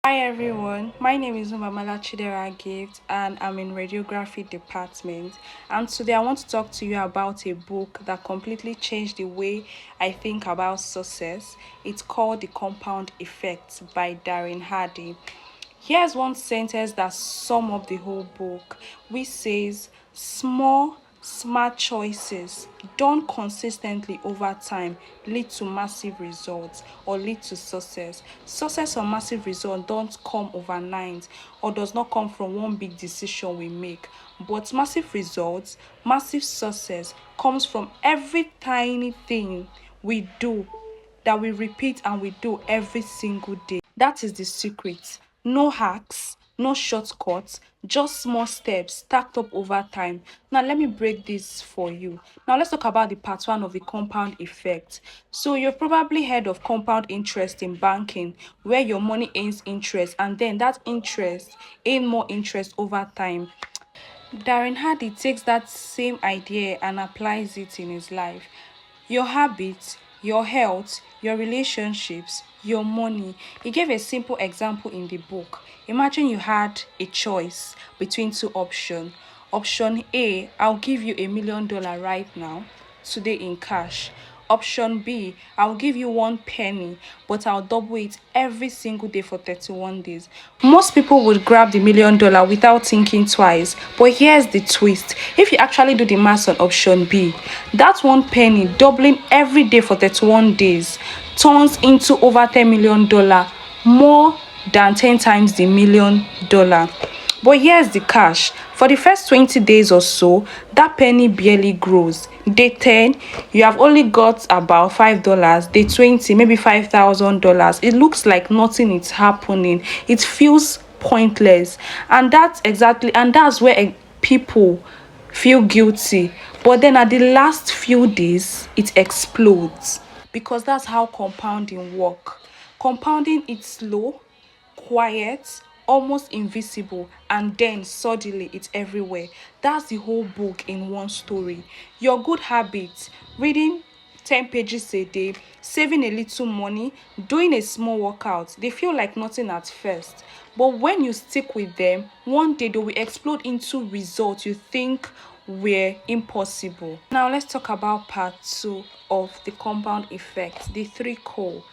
Hi everyone, my name is Umamala Chidera Gift and I'm in radiography department, and today I want to talk to you about a book that completely changed the way I think about success. It's called The Compound Effect by Darren Hardy. Here's one sentence that sums up the whole book, which says small smart choices done consistently over time lead to massive results or lead to success. Success or massive result don't come overnight or does not come from one big decision we make, but massive results, massive success comes from every tiny thing we do, that we repeat and we do every single day. That is the secret. No hacks, no shortcuts, just small steps stacked up over time. Now, let me break this for you. Now, let's talk about the part one of the compound effect. So, you've probably heard of compound interest in banking, where your money earns interest and then that interest earn more interest over time. Darren Hardy takes that same idea and applies it in his life. Your habits, your health, your relationships, your money. He gave a simple example in the book. Imagine you had a choice between two options. Option A, I'll give you $1 million right now, today in cash. Option B, I'll give you one penny, but I'll double it every single day for 31 days. Most people would grab the $1 million without thinking twice. But here's the twist. If you actually do the math on option B, that one penny doubling every day for 31 days turns into over $10 million, more than 10 times the $1 million. But here's the catch. For the first 20 days or so, that penny barely grows. Day 10, you have only got about $5. Day 20, maybe $5,000. It looks like nothing is happening. It feels pointless. And that's where people feel guilty. But then at the last few days, it explodes. Because that's how compounding work. Compounding is slow, quiet, almost invisible, and then suddenly it's everywhere. That's the whole book in one story. Your good habits, reading 10 pages a day, saving a little money, doing a small workout, they feel like nothing at first. But when you stick with them, one day they will explode into results you think were impossible. Now let's talk about part two of the compound effect, the three core.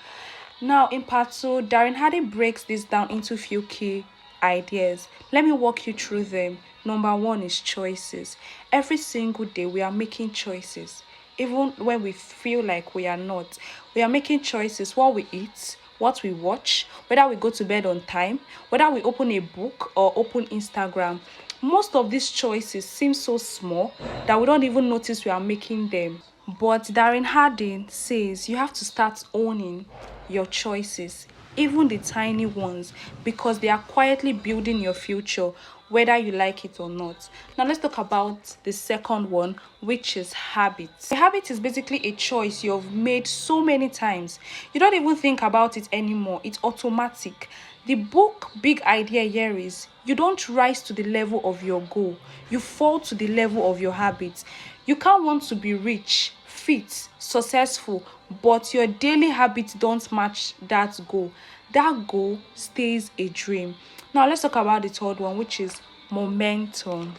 Now, in part two, Darren Hardy breaks this down into few key ideas. Let me walk you through them. Number one is choices. Every single day, we are making choices. Even when we feel like we are not, we are making choices. What we eat, what we watch, whether we go to bed on time, whether we open a book or open Instagram. Most of these choices seem so small that we don't even notice we are making them. But Darren Harding says you have to start owning your choices, even the tiny ones, because they are quietly building your future, whether you like it or not. Now, let's talk about the second one, which is habits. A habit is basically a choice you've made so many times, you don't even think about it anymore, it's automatic. The book big idea here is you don't rise to the level of your goal, you fall to the level of your habits. You can't want to be rich, fit, successful, but your daily habits don't match that goal. That goal stays a dream. Now, let's talk about the third one, which is momentum.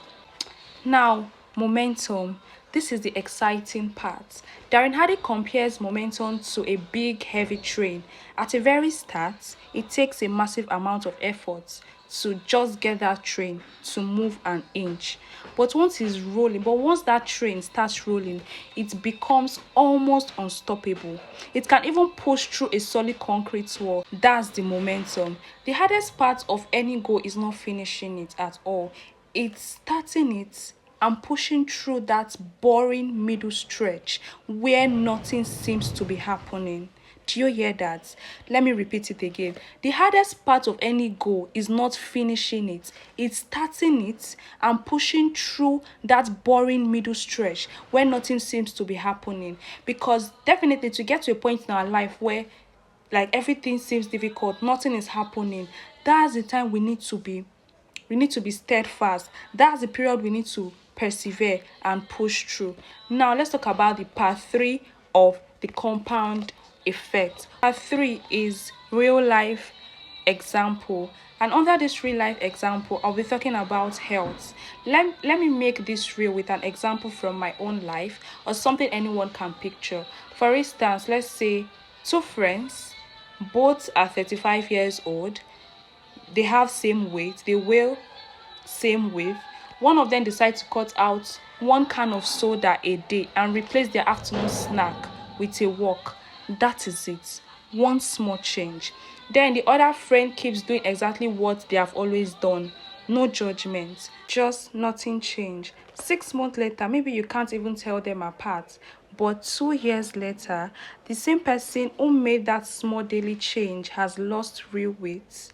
Now, momentum. This is the exciting part. Darren Hardy compares momentum to a big, heavy train. At the very start, it takes a massive amount of effort to just get that train to move an inch. But once that train starts rolling, it becomes almost unstoppable. It can even push through a solid concrete wall. That's the momentum. The hardest part of any goal is not finishing it at all, it's starting it and pushing through that boring middle stretch where nothing seems to be happening. Do you hear that? Let me repeat it again. The hardest part of any goal is not finishing it, it's starting it and pushing through that boring middle stretch where nothing seems to be happening. Because definitely, to get to a point in our life where like everything seems difficult, nothing is happening, that's the time we need to be steadfast. That's the period we need to persevere and push through. Now, let's talk about the part three of the compound effect. Part three is real life example. And under this real life example, I'll be talking about health. Let me make this real with an example from my own life or something anyone can picture. For instance, let's say two friends, both are 35 years old, they have same weight, they weigh same weight. One of them decides to cut out one can of soda a day and replace their afternoon snack with a walk. That is it. One small change. Then the other friend keeps doing exactly what they have always done. No judgment, just nothing change. 6 months later, maybe you can't even tell them apart. But 2 years later, the same person who made that small daily change has lost real weight,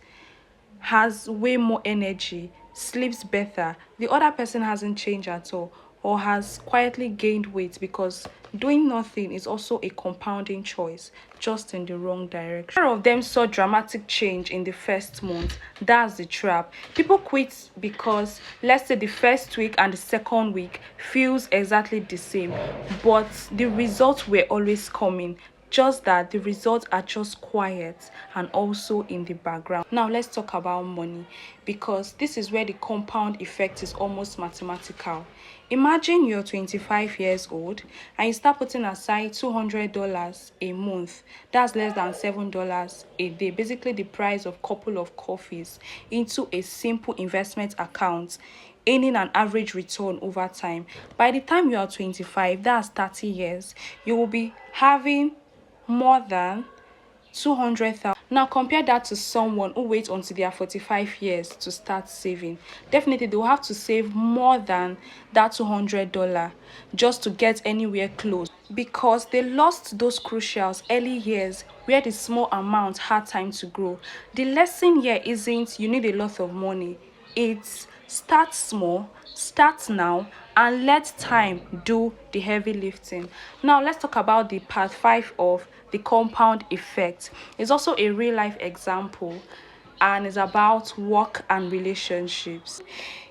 has way more energy, sleeps better. The other person hasn't changed at all or has quietly gained weight because doing nothing is also a compounding choice, just in the wrong direction. Neither of them saw dramatic change in the first month. That's the trap. People quit because, let's say, the first week and the second week feels exactly the same, but the results were always coming, just that the results are just quiet and also in the background. Now let's talk about money, because this is where the compound effect is almost mathematical. Imagine you're 25 years old and you start putting aside $200 a month. That's less than $7 a day, basically the price of a couple of coffees, into a simple investment account, earning an average return over time. By the time you are 25, that's 30 years, you will be having more than 200,000. Now compare that to someone who waits until they are 45 years to start saving. Definitely they will have to save more than that $200 just to get anywhere close, because they lost those crucials early years where the small amount had time to grow. The lesson here isn't you need a lot of money. It's start small, start now, and let time do the heavy lifting. Now let's talk about the part 5 of the compound effect. It's also a real life example and is about work and relationships.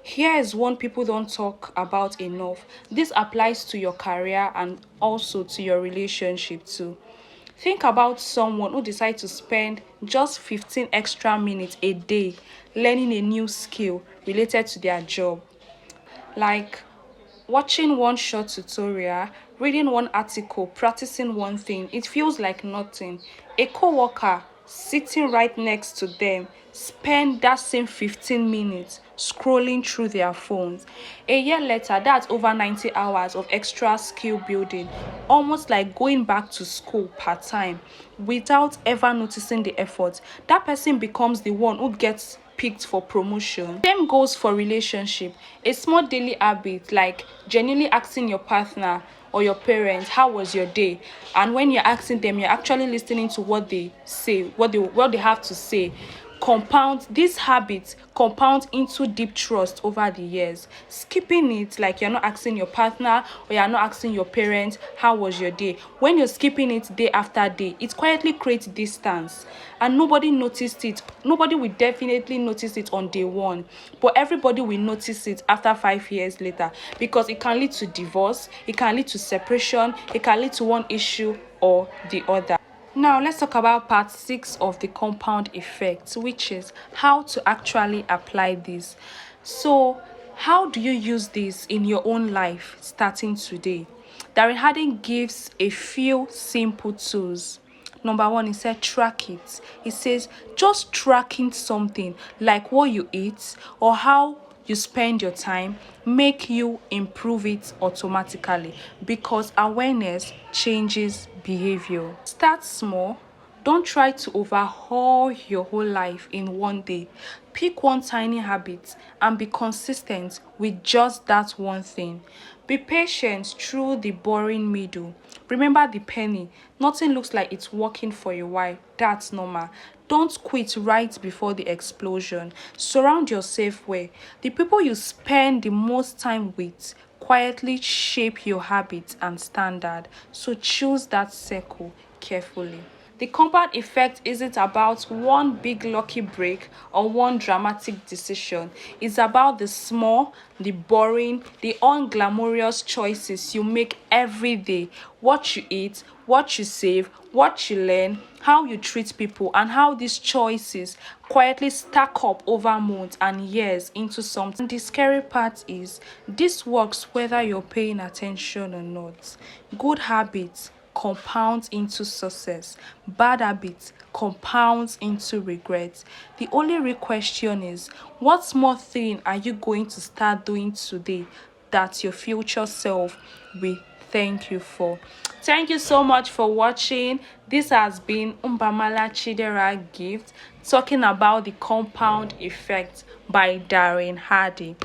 Here is one people don't talk about enough. This applies to your career and also to your relationship too. Think about someone who decides to spend just 15 extra minutes a day learning a new skill related to their job, like watching one short tutorial, reading one article, practicing one thing. It feels like nothing. A coworker sitting right next to them spend that same 15 minutes scrolling through their phones. A year later, that's over 90 hours of extra skill building, almost like going back to school part-time without ever noticing the effort. That person becomes the one who gets picked for promotion. Same goes for relationship. A small daily habit like genuinely asking your partner or your parents, how was your day? And when you're asking them, you're actually listening to what they say, what they have to say. Compound These habits compound into deep trust over the years. Skipping it, like you're not asking your partner or you're not asking your parents how was your day, when you're skipping it day after day, it quietly creates distance, and nobody noticed it. Nobody will definitely notice it on day one, but everybody will notice it after 5 years later, because it can lead to divorce, it can lead to separation, it can lead to one issue or the other. Now let's talk about part 6 of the compound effect, which is how to actually apply this. So how do you use this in your own life starting today? Darren Hardy gives a few simple tools. Number one, he said track it. He says just tracking something like what you eat or how you spend your time make you improve it automatically, because awareness changes behavior. Start small. Don't try to overhaul your whole life in one day. Pick one tiny habit and be consistent with just that one thing. Be patient through the boring middle. Remember the penny. Nothing looks like it's working for a while. That's normal. Don't quit right before the explosion. Surround yourself well. The people you spend the most time with quietly shape your habits and standard. So choose that circle carefully. The compound effect isn't about one big lucky break or one dramatic decision. It's about the small, the boring, the unglamorous choices you make every day. What you eat, what you save, what you learn, how you treat people, and how these choices quietly stack up over months and years into something. And the scary part is this works whether you're paying attention or not. Good habits compounds into success. Bad habits compounds into regret. The only real question is, what small thing are you going to start doing today that your future self will thank you for? Thank you so much for watching. This has been Umbamala Chidera Gift talking about the compound effect by Darren Hardy.